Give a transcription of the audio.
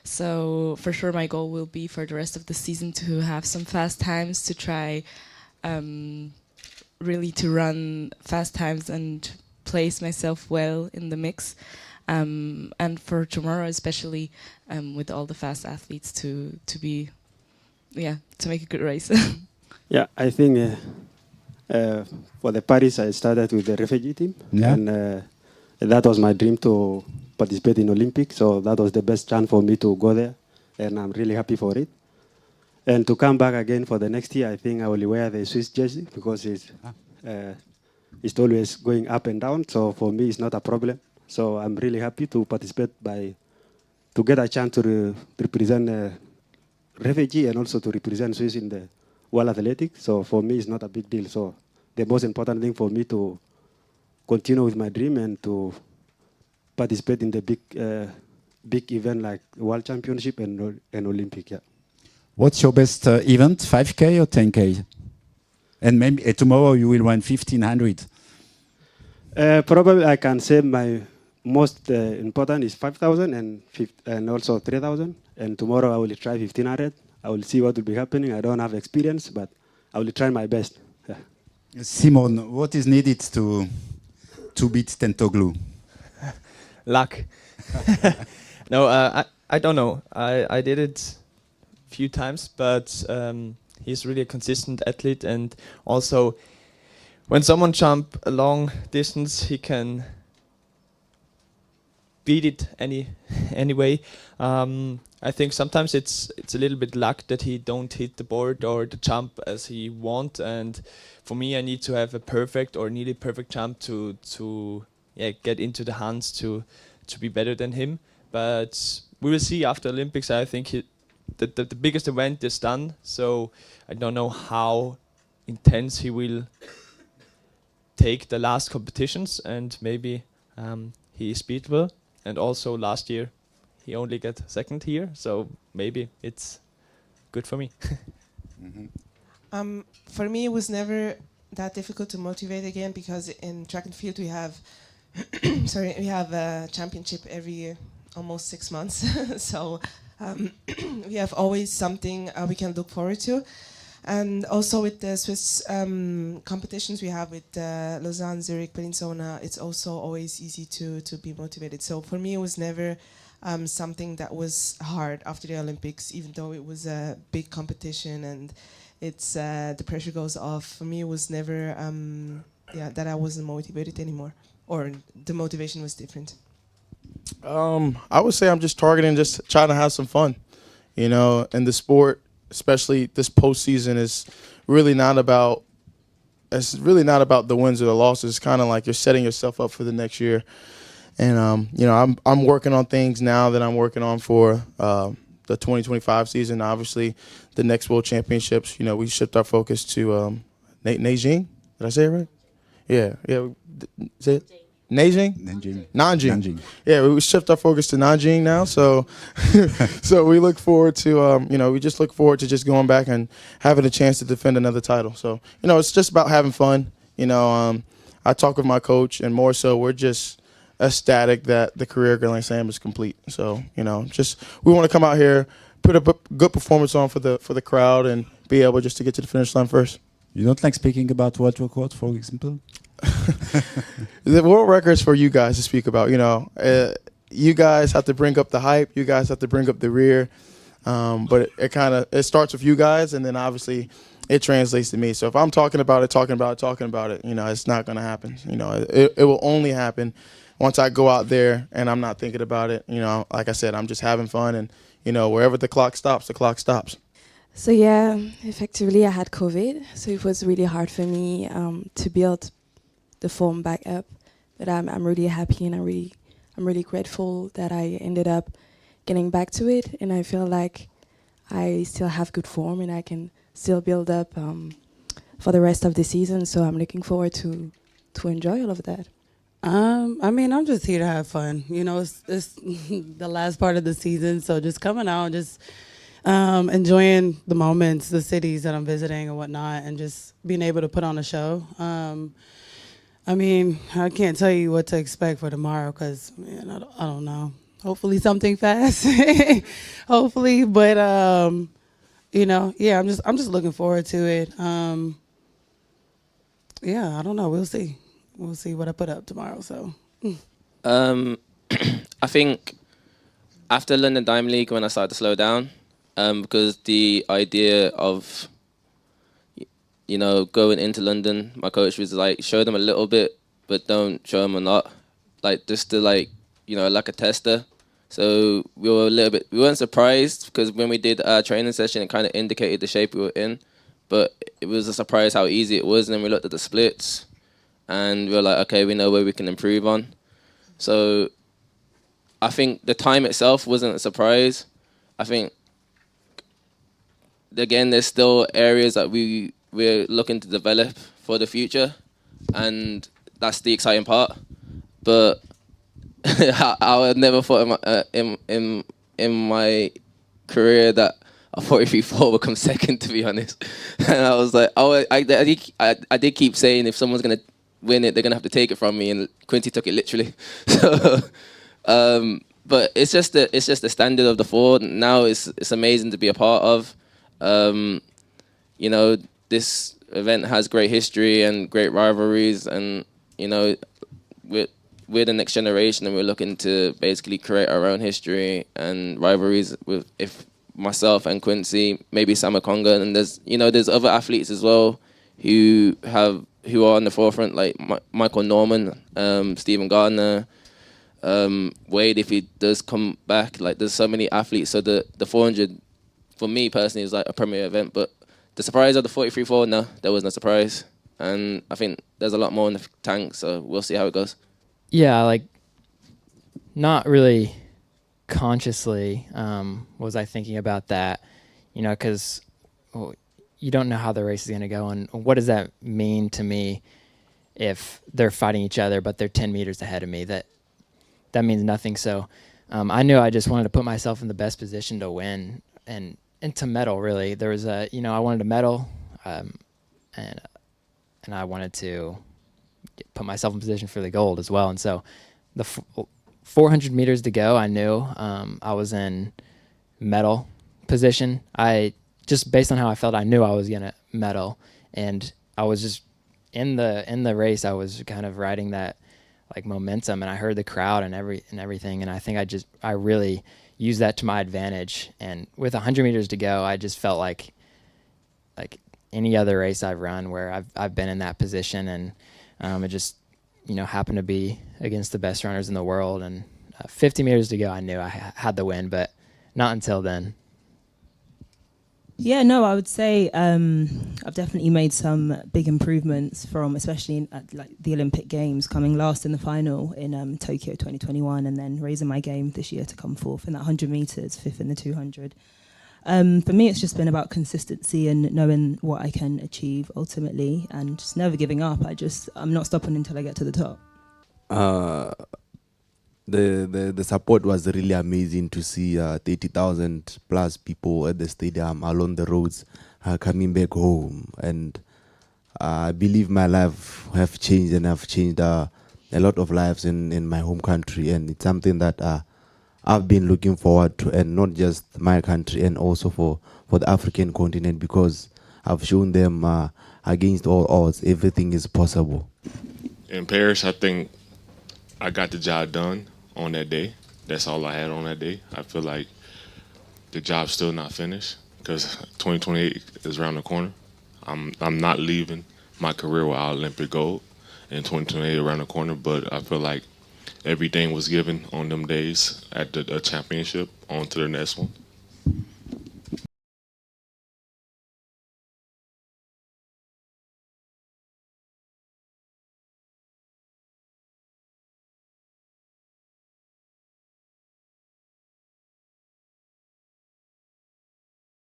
So for sure, my goal will be for the rest of the season to have some fast times, to try really to run fast times and place myself well in the mix. And for tomorrow, especially with all the fast athletes, to be, yeah, to make a good race. Yeah, I think for the Paris, I started with the refugee team, Yeah. and that was my dream to participate in Olympics. So that was the best chance for me to go there, and I'm really happy for it. And to come back again for the next year, I think I will wear the Swiss jersey because it's always going up and down. So for me, it's not a problem. So I'm really happy to participate to get a chance to represent refugee and also to represent Swiss in the World Athletics. So for me, it's not a big deal. So the most important thing for me to continue with my dream and to participate in the big event like World Championship and Olympic. Yeah. What's your best event? 5K or 10K? And maybe tomorrow you will run 1500. Probably I can say my most important is 5,000 and also 3,000. And tomorrow I will try 1,500. I will see what will be happening. I don't have experience, but I will try my best. Yeah. Simon, what is needed to beat Tentoglu? Luck. No, I don't know. I did it a few times, but he's really a consistent athlete, and also when someone jump a long distance, he can beat it anyway. I think sometimes it's a little bit luck that he don't hit the board or the jump as he want, and for me I need to have a perfect or nearly perfect jump to get into the hands to be better than him. But we will see after Olympics. I think the biggest event is done, so I don't know how intense he will take the last competitions, and maybe he is beatable. And also last year he only got second here, so maybe it's good for me. For me, it was never that difficult to motivate again because in track and field we have we have a championship every year, almost 6 months. So we have always something we can look forward to. And also with the Swiss competitions we have with Lausanne, Zurich, Bellinzona, it's also always easy to be motivated. So for me, it was never something that was hard after the Olympics, even though it was a big competition and it's the pressure goes off. For me, it was never that I wasn't motivated anymore, or the motivation was different. I would say I'm just targeting just trying to have some fun, and the sport, especially this postseason, is really not about. It's really not about the wins or the losses. It's kind of like you're setting yourself up for the next year, and I'm working on things now that I'm working on for the 2025 season. Obviously, the next World Championships. We shift our focus to Nanjing. Did I say it right? Yeah. Say it. Nanjing? Nanjing. Yeah, we shift our focus to Nanjing now. So, so we look forward to, we just look forward to just going back and having a chance to defend another title. So, it's just about having fun. I talk with my coach, and more so, we're just ecstatic that the career Grand Slam is complete. So, just we want to come out here, put a good performance on for the crowd, and be able just to get to the finish line first. You don't like speaking about world record, for example? The world records for you guys to speak about. You guys have to bring up the hype. You guys have to bring up the rear. But it starts with you guys, and then obviously it translates to me. So if I'm talking about it, it's not going to happen. It will only happen once I go out there and I'm not thinking about it. Like I said, I'm just having fun, and wherever the clock stops, the clock stops. So yeah, effectively I had COVID, so it was really hard for me to build the form back up. But I'm really happy, and I'm really grateful that I ended up getting back to it, and I feel like I still have good form and I can still build up for the rest of the season. So I'm looking forward to enjoy all of that. I'm just here to have fun. It's the last part of the season, so just coming out, just enjoying the moments, the cities that I'm visiting and whatnot, and just being able to put on a show. I can't tell you what to expect for tomorrow because I don't know. hopefully something fast. Hopefully, but yeah, I'm just looking forward to it. Yeah, I don't know. We'll see. We'll see what I put up tomorrow. So. I think after London Diamond League, when I started to slow down, because the idea of going into London, my coach was like, show them a little bit, but don't show them a lot, like just to like like a tester. So we weren't surprised because when we did our training session, it kind of indicated the shape we were in, but it was a surprise how easy it was. And then we looked at the splits, and we were like, okay, we know where we can improve on. So I think the time itself wasn't a surprise. I think, again, there's still areas that we're looking to develop for the future, and that's the exciting part. But I would never thought in my career that a 43.4 would come second, to be honest. And I was like, I did keep saying if someone's gonna win it, they're gonna have to take it from me, and Quincy took it literally. So, but it's just the standard of the 4 now. It's amazing to be a part of. This event has great history and great rivalries, and we're the next generation, and we're looking to basically create our own history and rivalries with myself and Quincy, maybe Samakonga, and there's other athletes as well who are on the forefront, like Michael Norman, Stephen Gardner, Wade, if he does come back. Like, there's so many athletes. So the 400, for me personally, is like a premier event. But the surprise of the 43.4, no, there was no surprise. And I think there's a lot more in the tank, so we'll see how it goes. Yeah, like, not really consciously was I thinking about that, because you don't know how the race is going to go, and what does that mean to me if they're fighting each other but they're 10 meters ahead of me? That means nothing. So I knew I just wanted to put myself in the best position to win and to medal, really. There was I wanted to medal, and I wanted to put myself in position for the gold as well. And so the 400 meters to go, I knew I was in medal position. Just based on how I felt, I knew I was gonna medal, and I was just in the race. I was kind of riding that like momentum, and I heard the crowd and everything, and I think I really used that to my advantage. And with 100 meters to go, I just felt like any other race I've run where I've been in that position, and it just happened to be against the best runners in the world. And 50 meters to go, I knew I had the win, but not until then. Yeah, no, I would say I've definitely made some big improvements from, especially in, like the Olympic Games, coming last in the final in Tokyo 2021, and then raising my game this year to come fourth in that 100 meters, fifth in the 200. For me, it's just been about consistency and knowing what I can achieve ultimately, and just never giving up. I'm not stopping until I get to the top. The support was really amazing to see 30,000 plus people at the stadium, along the roads, coming back home. And I believe my life have changed, and I've changed a lot of lives in my home country. And it's something that I've been looking forward to, and not just my country, and also for the African continent, because I've shown them against all odds, everything is possible. In Paris, I think I got the job done on that day. That's all I had on that day. I feel like the job's still not finished, because 2028 is around the corner. I'm not leaving my career without Olympic gold, and 2028 around the corner, but I feel like everything was given on them days at the championship on to the next one.